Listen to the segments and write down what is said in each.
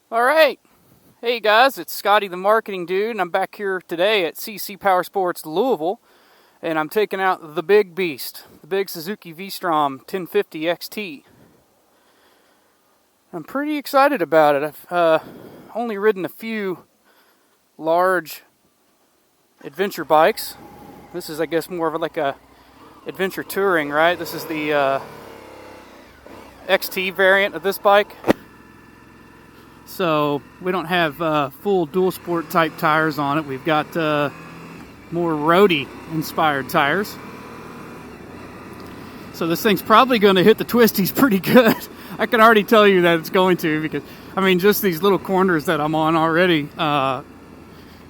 All right. Hey guys, it's Scotty the marketing dude, and I'm back here today at CC Power Sports Louisville, and I'm taking out the big beast, the big Suzuki V-Strom 1050 XT. I'm pretty excited about it. I've only ridden a few large adventure bikes. This is, I guess, more of like a adventure touring, right? This is the XT variant of this bike. So we don't have full dual sport type tires on it. We've got more roadie inspired tires. So this thing's probably going to hit the twisties pretty good. I can already tell you that it's going to, because I mean, just these little corners that I'm on already,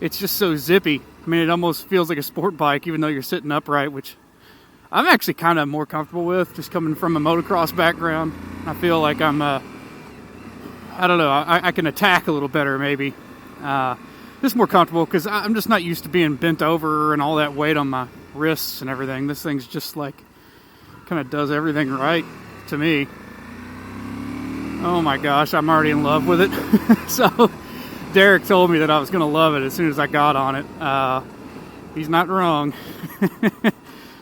it's just so zippy. I mean, it almost feels like a sport bike, even though you're sitting upright, which I'm actually kind of more comfortable with, just coming from a motocross background. I feel like I'm I don't know, I can attack a little better maybe. Just more comfortable because I'm just not used to being bent over and all that weight on my wrists and everything. This thing's just like, kind of does everything right to me. Oh my gosh, I'm already in love with it. So Derek told me that I was going to love it as soon as I got on it. He's not wrong.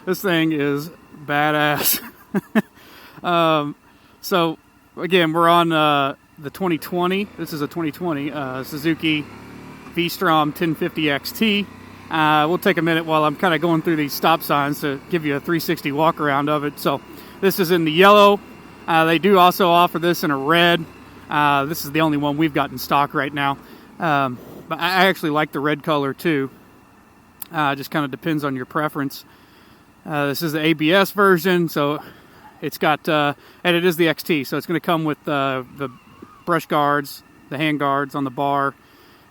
This thing is badass. So again, we're on the 2020. This is a 2020 Suzuki V-Strom 1050 XT. We'll take a minute while I'm kind of going through these stop signs to give you a 360 walk around of it. So this is in the yellow. They do also offer this in a red. This is the only one we've got in stock right now. But I actually like the red color too. Just kind of depends on your preference. This is the ABS version, so it's got, and it is the XT, so it's going to come with the brush guards, the hand guards on the bar,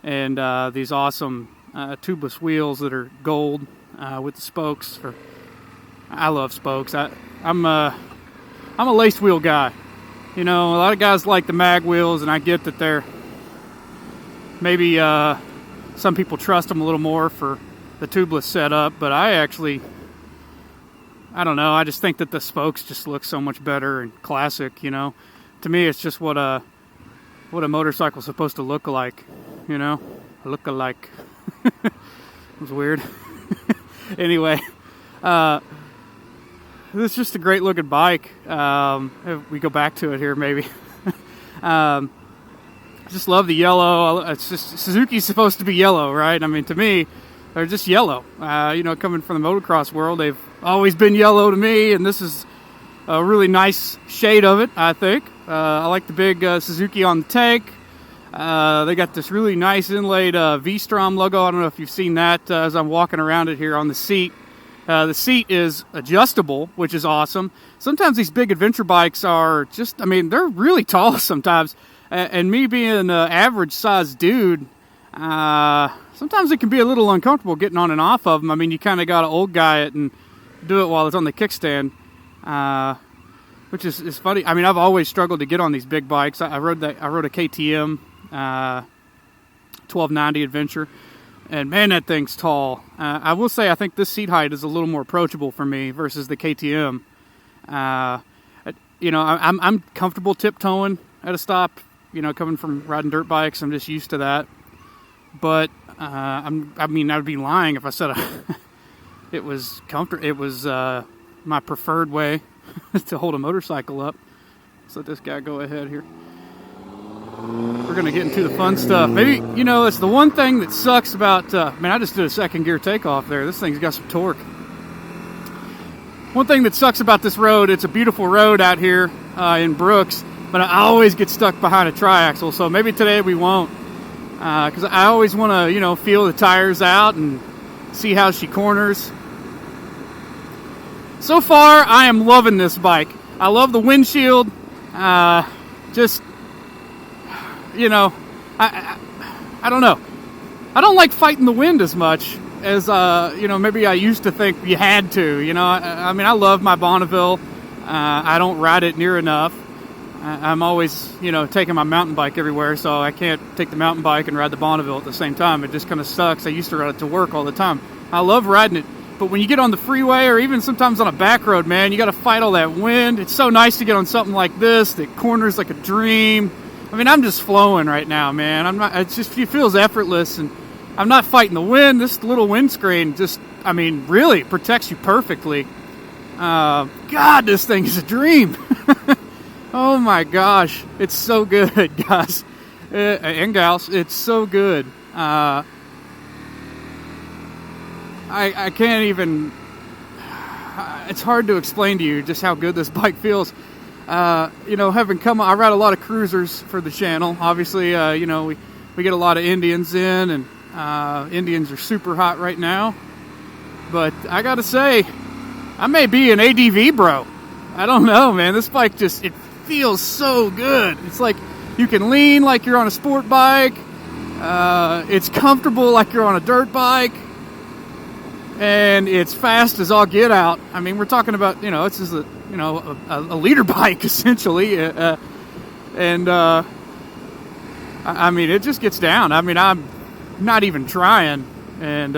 and these awesome tubeless wheels that are gold with the spokes. I love spokes. I'm a laced wheel guy. You know, a lot of guys like the mag wheels, and I get that they're maybe some people trust them a little more for the tubeless setup, but I don't know. I just think that the spokes just look so much better and classic. You know, to me, it's just what a motorcycle's supposed to look like. You know, look alike. It was weird. Anyway, this is just a great looking bike. If we go back to it here, maybe. I just love the yellow. It's just, Suzuki's supposed to be yellow, right? I mean, to me, they're just yellow. You know, coming from the motocross world, they've always been yellow to me, and this is a really nice shade of it, I think. I like the big Suzuki on the tank. They got this really nice inlaid V-Strom logo. I don't know if you've seen that as I'm walking around it here on the seat. The seat is adjustable, which is awesome. Sometimes these big adventure bikes are just, I mean, they're really tall sometimes. And me being an average sized dude, sometimes it can be a little uncomfortable getting on and off of them. I mean, you kind of got to old guy it and do it while it's on the kickstand, which is funny. I mean, I've always struggled to get on these big bikes. I rode a KTM 1290 Adventure, and man, that thing's tall. I will say I think this seat height is a little more approachable for me versus the KTM. You know, I'm comfortable tiptoeing at a stop. You know, coming from riding dirt bikes, I'm just used to that. But I mean, I would be lying if I said it was comfortable. It was my preferred way to hold a motorcycle up. Let's let this guy go ahead here. We're going to get into the fun stuff. Maybe, you know, it's the one thing that sucks about, man, I just did a second gear takeoff there. This thing's got some torque. One thing that sucks about this road, it's a beautiful road out here in Brooks, but I always get stuck behind a triaxle. So maybe today we won't, because I always want to, you know, feel the tires out and see how she corners. So far, I am loving this bike. I love the windshield. Just, you know, I don't know. I don't like fighting the wind as much as, you know, maybe I used to think you had to. You know, I mean, I love my Bonneville. I don't ride it near enough. I'm always, you know, taking my mountain bike everywhere, so I can't take the mountain bike and ride the Bonneville at the same time. It just kind of sucks. I used to ride it to work all the time. I love riding it, but when you get on the freeway or even sometimes on a back road, man, you got to fight all that wind. It's so nice to get on something like this that corners like a dream. I mean, I'm just flowing right now, man. I'm not. It feels effortless, and I'm not fighting the wind. This little windscreen just, I mean, really protects you perfectly. God, this thing is a dream. Oh my gosh, it's so good, guys and gals. It's so good. I can't even. It's hard to explain to you just how good this bike feels. Having I ride a lot of cruisers for the channel. Obviously, we get a lot of Indians in, and Indians are super hot right now. But I gotta say, I may be an ADV bro. I don't know, man. This bike it feels so good. It's like you can lean like you're on a sport bike. It's comfortable like you're on a dirt bike. And it's fast as all get out. I mean, we're talking about, it's just a leader bike, essentially. I mean, it just gets down. I mean, I'm not even trying. And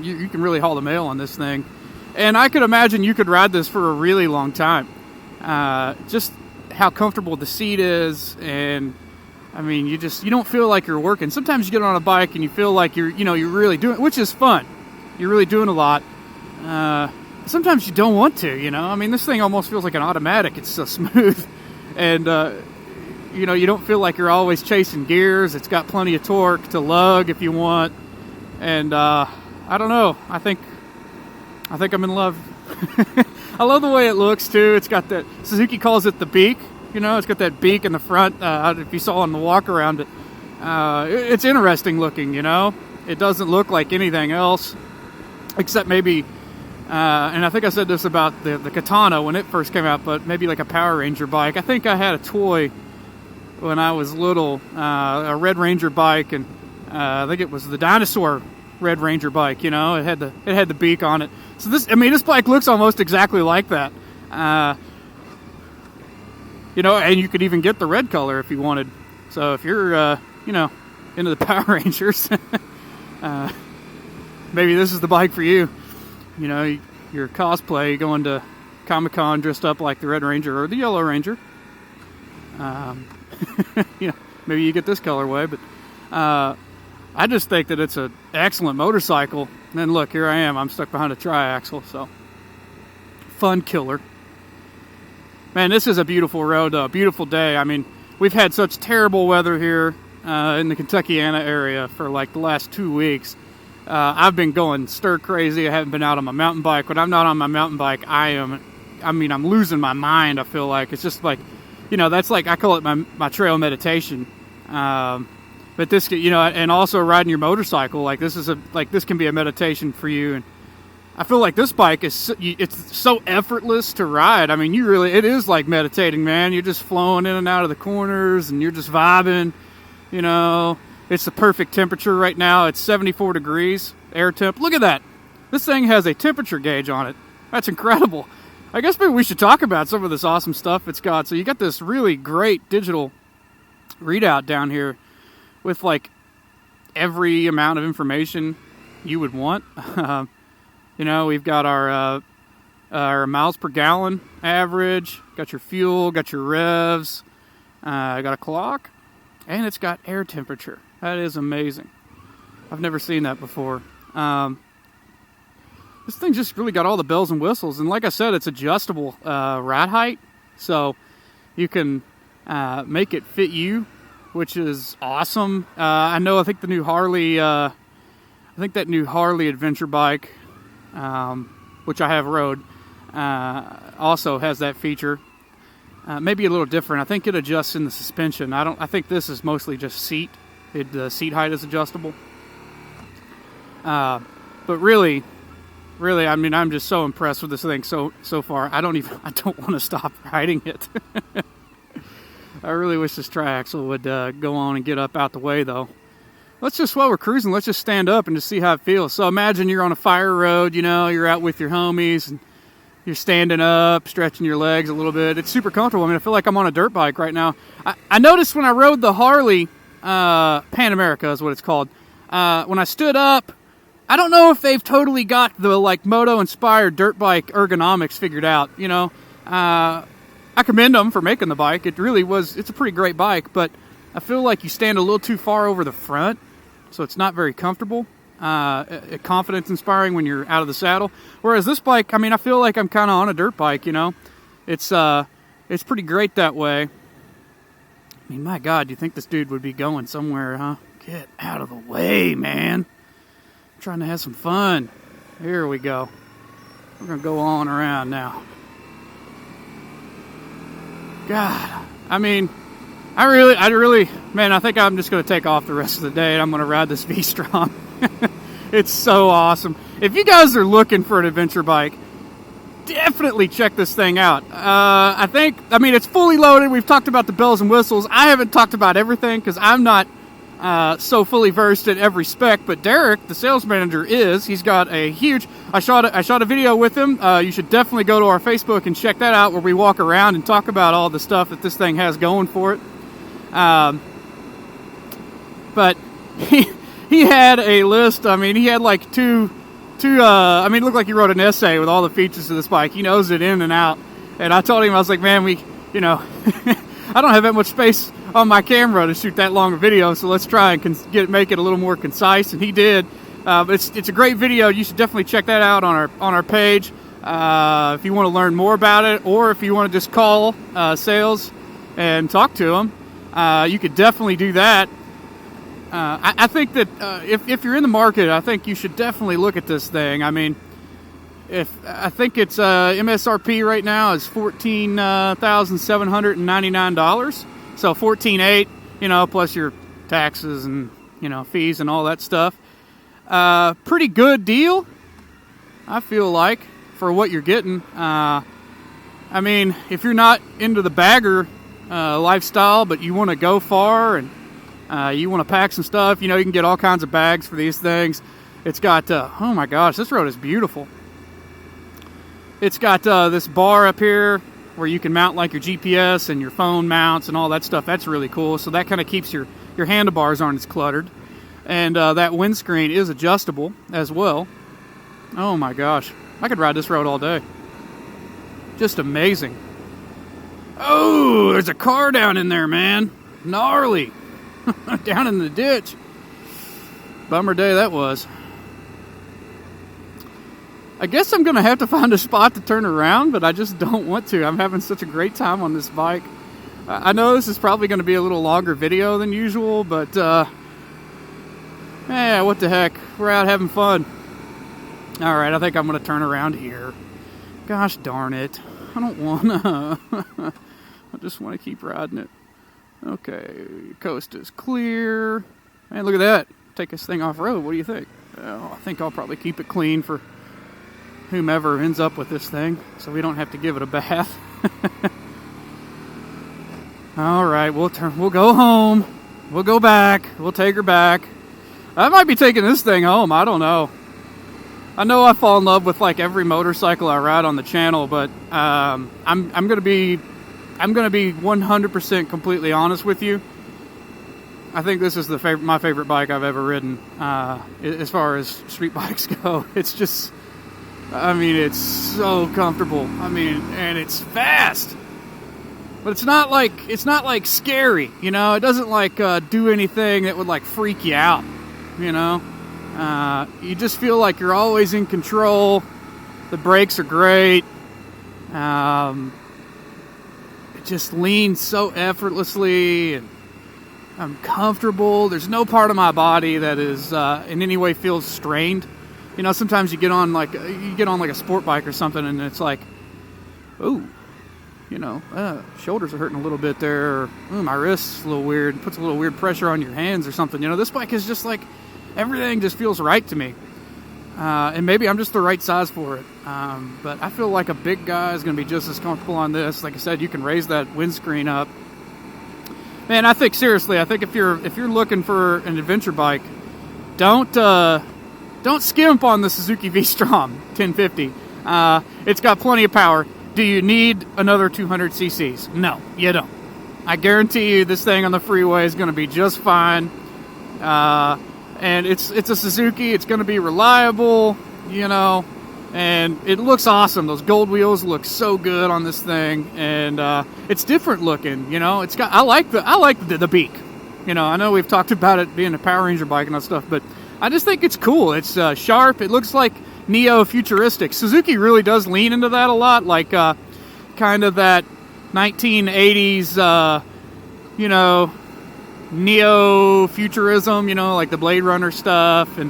you can really haul the mail on this thing. And I could imagine you could ride this for a really long time. Just how comfortable the seat is. And, I mean, you don't feel like you're working. Sometimes you get on a bike and you feel like you're really doing, which is fun. You're really doing a lot. Sometimes you don't want to, I mean, this thing almost feels like an automatic. It's so smooth. And, you don't feel like you're always chasing gears. It's got plenty of torque to lug if you want. And, I don't know. I think I'm in love. I love the way it looks, too. It's got that, Suzuki calls it the beak. It's got that beak in the front. If you saw on the Walkaround, it's interesting looking, It doesn't look like anything else, except maybe, and I think I said this about the Katana when it first came out, but maybe like a Power Ranger bike. I think I had a toy when I was little, a Red Ranger bike, and I think it was the dinosaur Red Ranger bike, It had the beak on it. So this bike looks almost exactly like that. And you could even get the red color if you wanted. So if you're, into the Power Rangers, maybe this is the bike for you. Your cosplay, going to Comic-Con dressed up like the Red Ranger or the Yellow Ranger. Maybe you get this colorway, but I just think that it's an excellent motorcycle. And then look, here I am. I'm stuck behind a triaxle, so fun killer. Man, this is a beautiful road, though. Beautiful day. I mean, we've had such terrible weather here in the Kentuckiana area for like the last 2 weeks. I've been going stir crazy. I haven't been out on my mountain bike. When I'm not on my mountain bike, I'm losing my mind. I feel like it's just like, that's like, I call it my trail meditation. But this, and also riding your motorcycle, like this can be a meditation for you. And I feel like this bike it's so effortless to ride. I mean, it is like meditating, man. You're just flowing in and out of the corners and you're just vibing, It's the perfect temperature right now. It's 74 degrees, air temp. Look at that. This thing has a temperature gauge on it. That's incredible. I guess maybe we should talk about some of this awesome stuff it's got. So you got this really great digital readout down here with like every amount of information you would want. We've got our miles per gallon average, got your fuel, got your revs, got a clock, and it's got air temperature. That is amazing. I've never seen that before. This thing just really got all the bells and whistles, and like I said, it's adjustable ride height, so you can make it fit you, which is awesome. I think the new Harley, that new Harley adventure bike, which I have rode, also has that feature. Maybe a little different. I think it adjusts in the suspension. I think this is mostly just seat. The seat height is adjustable. But really, I mean, I'm just so impressed with this thing so far. I don't want to stop riding it. I really wish this triaxle would go on and get up out the way, though. While we're cruising, let's just stand up and just see how it feels. So imagine you're on a fire road, you're out with your homies, and you're standing up, stretching your legs a little bit. It's super comfortable. I mean, I feel like I'm on a dirt bike right now. I noticed when I rode the Harley, Pan America is what it's called, when I stood up, I don't know if they've totally got the, like, moto-inspired dirt bike ergonomics figured out, I I commend them for making the bike. It really was, it's a pretty great bike, but I feel like you stand a little too far over the front, so it's not very comfortable. Confidence inspiring when you're out of the saddle. Whereas this bike, I mean, I feel like I'm kind of on a dirt bike, you know. It's pretty great that way. I mean, my God, you think this dude would be going somewhere, huh? Get out of the way, man. I'm trying to have some fun. Here we go. We're going to go on around now. God, I mean, I really, man, I think I'm just going to take off the rest of the day and I'm going to ride this V-Strom. It's so awesome. If you guys are looking for an adventure bike, definitely check this thing out. I mean, it's fully loaded. We've talked about the bells and whistles. I haven't talked about everything because I'm not so fully versed in every spec, but Derek, the sales manager, is. He's got a huge... I shot a video with him. You should definitely go to our Facebook and check that out, where we walk around and talk about all the stuff that this thing has going for it. But he had a list. I mean, he had like I mean, it looked like he wrote an essay with all the features of this bike. He knows it in and out. And I told him, I was like, man, you know, I don't have that much space on my camera to shoot that long a video, so let's try and make it a little more concise. And he did. It's a great video. You should definitely check that out on our page if you want to learn more about it, or if you want to just call sales and talk to them. You could definitely do that. I think that if you're in the market, I think you should definitely look at this thing. I mean, I think its MSRP right now is $14,799. So $14,800, you know, plus your taxes and, you know, fees and all that stuff. Pretty good deal, I feel like, for what you're getting. I mean, if you're not into the bagger lifestyle, but you want to go far and you want to pack some stuff, you know, you can get all kinds of bags for these things. It's got, oh my gosh, this road is beautiful. It's got this bar up here where you can mount like your GPS and your phone mounts and all that stuff. That's really cool. So that kind of keeps your handlebars aren't as cluttered. And that windscreen is adjustable as well. Oh my gosh, I could ride this road all day. Just amazing. Oh, there's a car down in there, man. Gnarly. Down in the ditch. Bummer day that was. I guess I'm going to have to find a spot to turn around, but I just don't want to. I'm having such a great time on this bike. I know this is probably going to be a little longer video than usual, but yeah, what the heck. We're out having fun. Alright, I think I'm going to turn around here. Gosh darn it. I don't want to. I just want to keep riding it. Okay, coast is clear. Man, look at that. Take this thing off-road. What do you think? Well, I think I'll probably keep it clean for whomever ends up with this thing, so we don't have to give it a bath. Alright, we'll go home. We'll go back. We'll take her back. I might be taking this thing home. I don't know. I know I fall in love with like every motorcycle I ride on the channel, but I'm gonna be 100% completely honest with you. I think this is my favorite bike I've ever ridden, as far as street bikes go. It's just, I mean, it's so comfortable. I mean, and it's fast. But it's not like scary, you know? It doesn't like do anything that would like freak you out, you know? You just feel like you're always in control. The brakes are great. It just leans so effortlessly, and I'm comfortable. There's no part of my body that is in any way feels strained. You know, sometimes you get on like a sport bike or something, and it's like, ooh, you know, shoulders are hurting a little bit there. Or, my wrist's a little weird. It puts a little weird pressure on your hands or something. You know, this bike is just like, everything just feels right to me. And maybe I'm just the right size for it. But I feel like a big guy is going to be just as comfortable on this. Like I said, you can raise that windscreen up. Man, I think seriously, I think if you're looking for an adventure bike, don't skimp on the Suzuki V-Strom 1050. It's got plenty of power. Do you need another 200 cc's? No, you don't. I guarantee you this thing on the freeway is going to be just fine. And it's a Suzuki. It's going to be reliable, you know. And it looks awesome. Those gold wheels look so good on this thing, and it's different looking. You know, it's got. I like the beak. You know, I know we've talked about it being a Power Ranger bike and that stuff, but I just think it's cool. It's sharp. It looks like neo-futuristic. Suzuki really does lean into that a lot, like kind of that 1980s, you know, neo-futurism. You know, like the Blade Runner stuff, and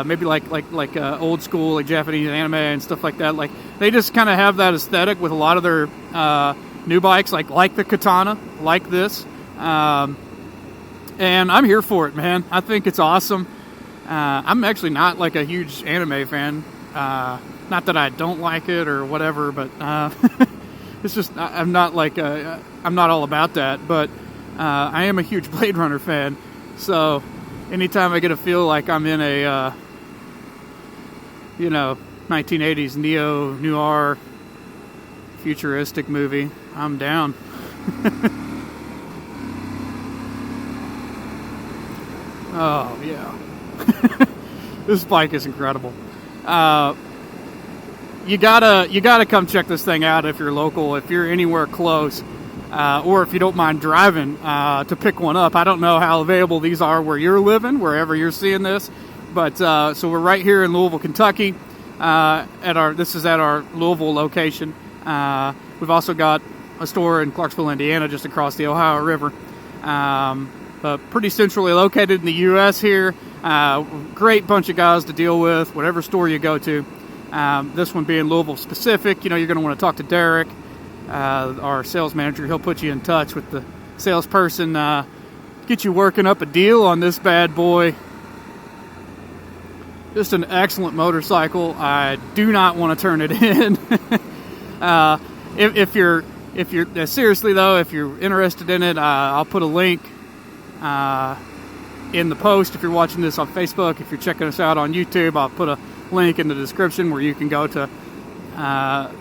maybe like old school, like Japanese anime and stuff like that. Like they just kind of have that aesthetic with a lot of their new bikes, like the Katana, like this. And I'm here for it, man. I think it's awesome. I'm actually not like a huge anime fan. Not that I don't like it or whatever, but it's just I'm not like I'm not all about that. But I am a huge Blade Runner fan, so anytime I get to feel like I'm in a you know, 1980s neo noir futuristic movie, I'm down. Oh yeah. This bike is incredible. You gotta come check this thing out if you're local, if you're anywhere close, or if you don't mind driving to pick one up. I don't know how available these are where you're living, wherever you're seeing this, but so we're right here in Louisville, Kentucky. This is at our Louisville location. We've also got a store in Clarksville, Indiana, just across the Ohio River. Pretty centrally located in the U.S. here. Great bunch of guys to deal with, whatever store you go to. This one being Louisville specific, you know, you're going to want to talk to Derek, our sales manager. He'll put you in touch with the salesperson, get you working up a deal on this bad boy. Just an excellent motorcycle. I do not want to turn it in. If you're seriously though, if you're interested in it, I'll put a link in the post. If you're watching this on Facebook, if you're checking us out on YouTube, I'll put a link in the description where you can go to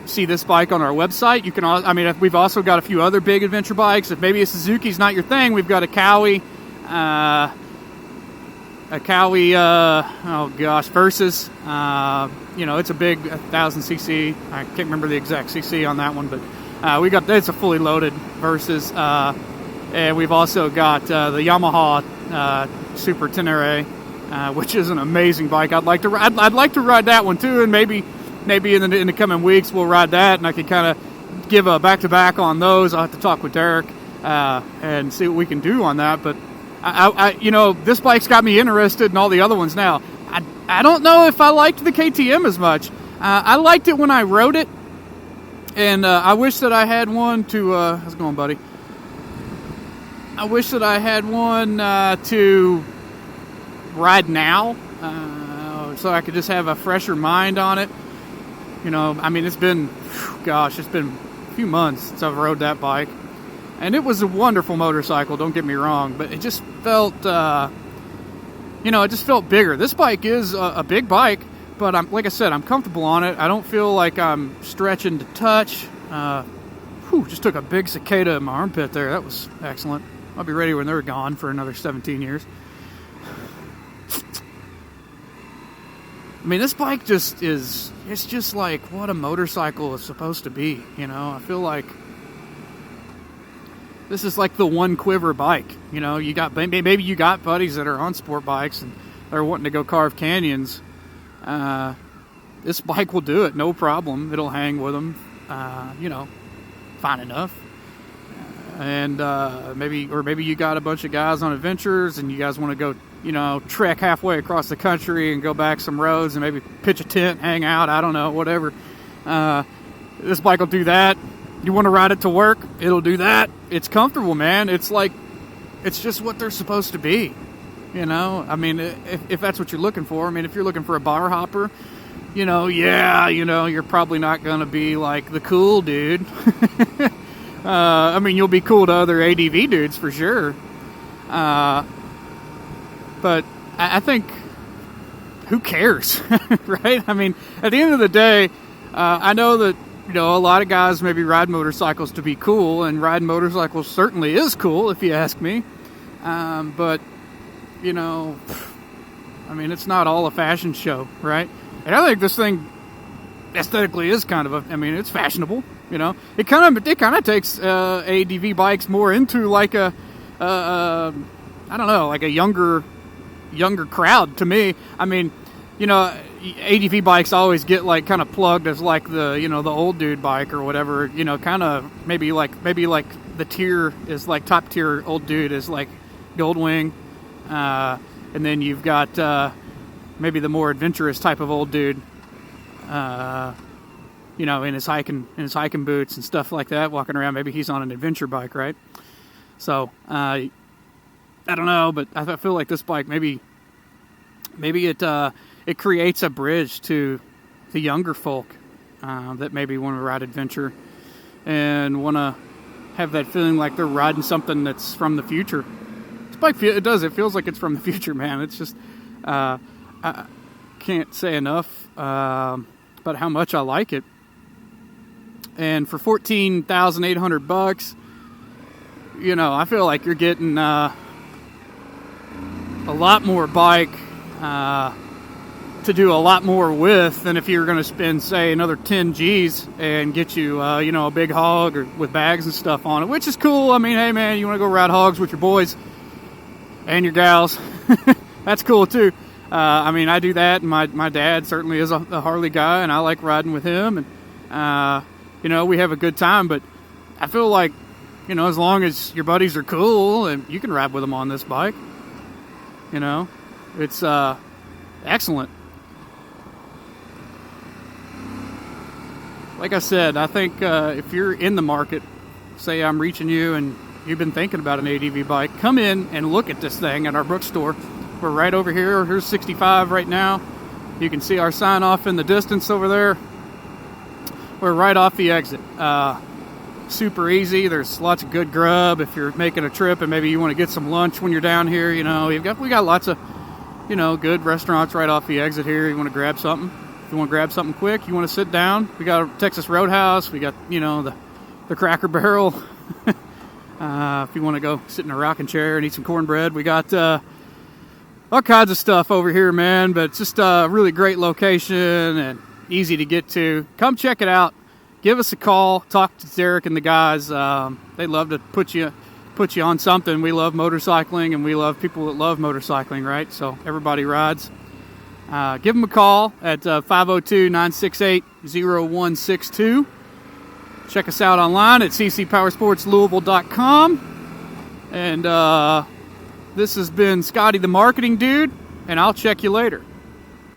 see this bike on our website. You can, we've also got a few other big adventure bikes. If maybe a Suzuki's not your thing, we've got a Cowie, Versus. You know, it's a big 1000cc. I can't remember the exact cc on that one, but it's a fully loaded Versus. And we've also got the Yamaha Super Tenere, which is an amazing bike. I'd like to ride that one too, and maybe in the coming weeks we'll ride that, and I can kind of give a back-to-back on those. I'll have to talk with Derek and see what we can do on that. But I you know, this bike's got me interested in all the other ones now. I don't know if I liked the KTM as much. I liked it when I rode it, and I wish that I had one to. How's it going, buddy? I wish that I had one to ride now, so I could just have a fresher mind on it. You know, I mean, it's been a few months since I've rode that bike, and it was a wonderful motorcycle, don't get me wrong, but it just felt, it just felt bigger. This bike is a big bike, but like I said, I'm comfortable on it. I don't feel like I'm stretching to touch. Just took a big cicada in my armpit there. That was excellent. I'll be ready when they're gone for another 17 years. I mean, this bike it's just like what a motorcycle is supposed to be, you know? I feel like this is like the one quiver bike, you know? Maybe you got buddies that are on sport bikes and they're wanting to go carve canyons. This bike will do it, no problem. It'll hang with them, fine enough. And maybe you got a bunch of guys on adventures and you guys want to go, trek halfway across the country and go back some roads and maybe pitch a tent, hang out, I don't know, whatever. This bike will do that. You want to ride it to work, it'll do that. It's comfortable, man. It's like, it's just what they're supposed to be, you know? I mean, if that's what you're looking for. I mean, if you're looking for a bar hopper, you're probably not going to be like the cool dude. You'll be cool to other ADV dudes for sure. But I think, who cares, right? I mean, at the end of the day, I know that, a lot of guys maybe ride motorcycles to be cool, and riding motorcycles certainly is cool, if you ask me. But, it's not all a fashion show, right? And I think this thing aesthetically is kind of I mean, it's fashionable. You know, it kind of takes ADV bikes more into like I don't know, like a younger crowd to me. I mean, you know, ADV bikes always get like kind of plugged as like the, you know, the old dude bike or whatever. You know, kind of maybe like the tier is like top tier old dude is like Goldwing, and then you've got maybe the more adventurous type of old dude. You know, in his hiking boots and stuff like that, walking around. Maybe he's on an adventure bike, right? So I don't know, but I feel like this bike maybe it creates a bridge to the younger folk that maybe want to ride adventure and want to have that feeling like they're riding something that's from the future. This bike it feels like it's from the future, man. It's just I can't say enough about how much I like it. And for $14,800, you know, I feel like you're getting a lot more bike to do a lot more with than if you're going to spend, say, another 10 G's and get you, you know, a big hog or with bags and stuff on it, which is cool. I mean, hey, man, you want to go ride hogs with your boys and your gals. That's cool, too. I mean, I do that, and my dad certainly is a Harley guy, and I like riding with him, and, you know, we have a good time, but I feel like, you know, as long as your buddies are cool, and you can ride with them on this bike, you know, it's excellent. Like I said, I think if you're in the market, say I'm reaching you and you've been thinking about an ADV bike, come in and look at this thing at our Brooks store. We're right over here. Here's 65 right now. You can see our sign off in the distance over there. We're right off the exit. Super easy. There's lots of good grub if you're making a trip and maybe you want to get some lunch when you're down here. You know, we got lots of, you know, good restaurants right off the exit here. You want to grab something. If you want to grab something quick, you want to sit down. We got a Texas Roadhouse. We got, you know, the Cracker Barrel. If you want to go sit in a rocking chair and eat some cornbread, we got all kinds of stuff over here, man. But it's just a really great location and easy to get to. Come check it out. Give us a call. Talk to Derek and the guys. They'd love to put you on something. We love motorcycling, and we love people that love motorcycling, right? So everybody rides. Give them a call at 502-968-0162. Check us out online at ccpowersportslouisville.com. And this has been Scotty the Marketing Dude, and I'll check you later.